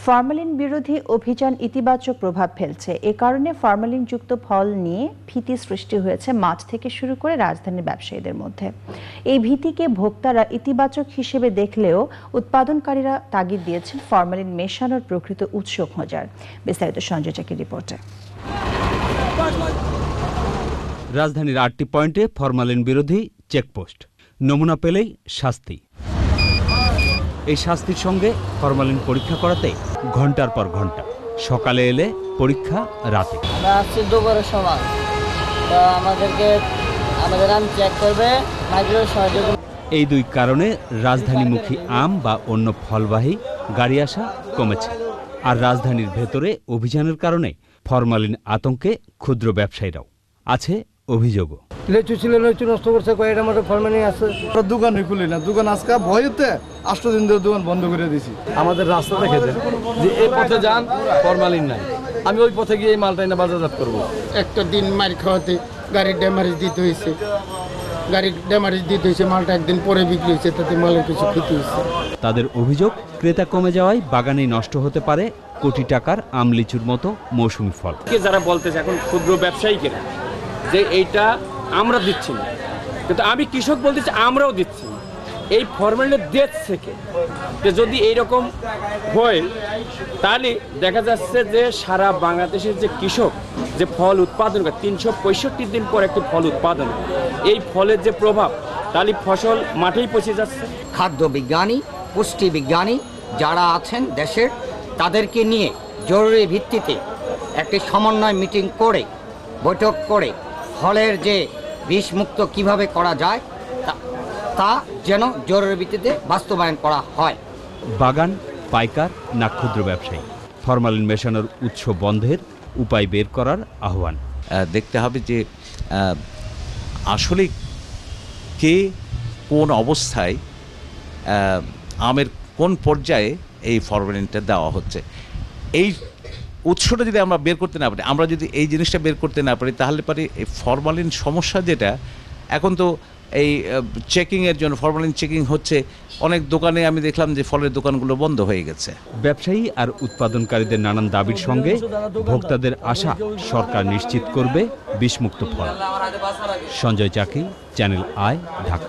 Formalin বিরোধী অভিযান ইতিবাচক প্রভাব ফেলছে। এ কারণে ফরমালিনযুক্ত ফল নিয়ে ভীতি সৃষ্টি হয়েছে মাছ থেকে শুরু করে রাজধানীর ব্যবসায়ীদের মধ্যে। এই ভীতিকে ভোক্তারা ইতিবাচক হিসেবে দেখলেও উৎপাদনকারীরা তাগিদ দিয়েছেন ফরমালিন মেশানোর প্রকৃত উৎস খোঁজার। বিস্তারিত সঞ্জয় চাকির রিপোর্টে। রাজধানীর 8টি পয়েন্টে ফরমালিন বিরোধী চেকপোস্ট, নমুনা পেলেই শাস্তি। এই শাস্তির সঙ্গে ফরমালিন পরীক্ষা করাতে ঘন্টার পর ঘন্টা, সকালে এলে পরীক্ষা রাতে। আসছি দুপুরের সময়, তো আমাদের আম চেক করবে। এই দুই কারণে রাজধানীমুখী আম বা অন্য ফলবাহী গাড়ি আসা কমেছে। আর রাজধানীর ভেতরে অভিযানের কারণে ফরমালিন আতঙ্কে ক্ষুদ্র ব্যবসায়ীরাও। আছে অভিযোগও, লিচু ছিল, লিচু নষ্ট করছে, কয়েকটা মতো ফরমালিন আছে। দোকানই খুলি না, দোকান আজকে ভয়তে 8 দিন ধরে দোকান বন্ধ করে দিয়েছি। আমাদের রাস্তা দেখে দেন যে এই পথে যান, ফরমালিন নাই, আমি ওই পথে গিয়ে এই মালটাই না বাজারজাত করবো। একটা দিন মার খাওয়াতে গাড়ির ড্যামারেজ দিতে হয়েছে, মালটা একদিন পরে বিক্রি হয়েছে, তাতে মালের কিছু ক্ষতি হয়েছে। তাদের অভিযোগ, ক্রেতা কমে যাওয়ায় বাগানেই নষ্ট হতে পারে কোটি টাকার আম লিচুর মতো মৌসুমি ফল। যারা বলতেছে এখন ক্ষুদ্র ব্যবসায়ীকেরা যে এইটা আমরা দিচ্ছি না, কিন্তু আমি কৃষক বলতেছি আমরাও দিচ্ছি না। এই ফরমালিনের দেশ থেকে যদি এইরকম হয়, তাহলে দেখা যাচ্ছে যে সারা বাংলাদেশের যে কৃষক যে ফল উৎপাদন করে 365 দিন পর একটি ফল উৎপাদন, এই ফলের যে প্রভাব, তাহলে ফসল মাঠেই পচে যাচ্ছে। খাদ্য বিজ্ঞানী, পুষ্টি বিজ্ঞানী যারা আছেন দেশের, তাদেরকে নিয়ে জরুরি ভিত্তিতে একটি সমন্বয় মিটিং করে, বৈঠক করে ফলের যে বিষমুক্ত কিভাবে করা যায় তা যেন জরুরি ভিত্তিতে বাস্তবায়ন করা হয়। বাগান, পাইকার না ক্ষুদ্র ব্যবসায়ী, ফরমালিন মেশানোর উৎস বন্ধের উপায় বের করার আহ্বান। দেখতে হবে যে আসলে কে কোন অবস্থায়, আমের কোন পর্যায়ে এই ফরমালিনটা দেওয়া হচ্ছে। এই উৎসটা যদি আমরা বের করতে না পারি, আমরা যদি এই জিনিসটা বের করতে না পারি, তাহলে পারি এই ফরমালিন সমস্যা যেটা এখন তো এই চেকিংয়ের জন্য ফরমালিন চেকিং হচ্ছে অনেক দোকানে, আমি দেখলাম যে ফলের দোকানগুলো বন্ধ হয়ে গেছে। ব্যবসায়ী আর উৎপাদনকারীদের নানান দাবির সঙ্গে ভোক্তাদের আশা সরকার নিশ্চিত করবে বিষমুক্ত ফল। সঞ্জয় চাকি, চ্যানেল আই, ঢাকা।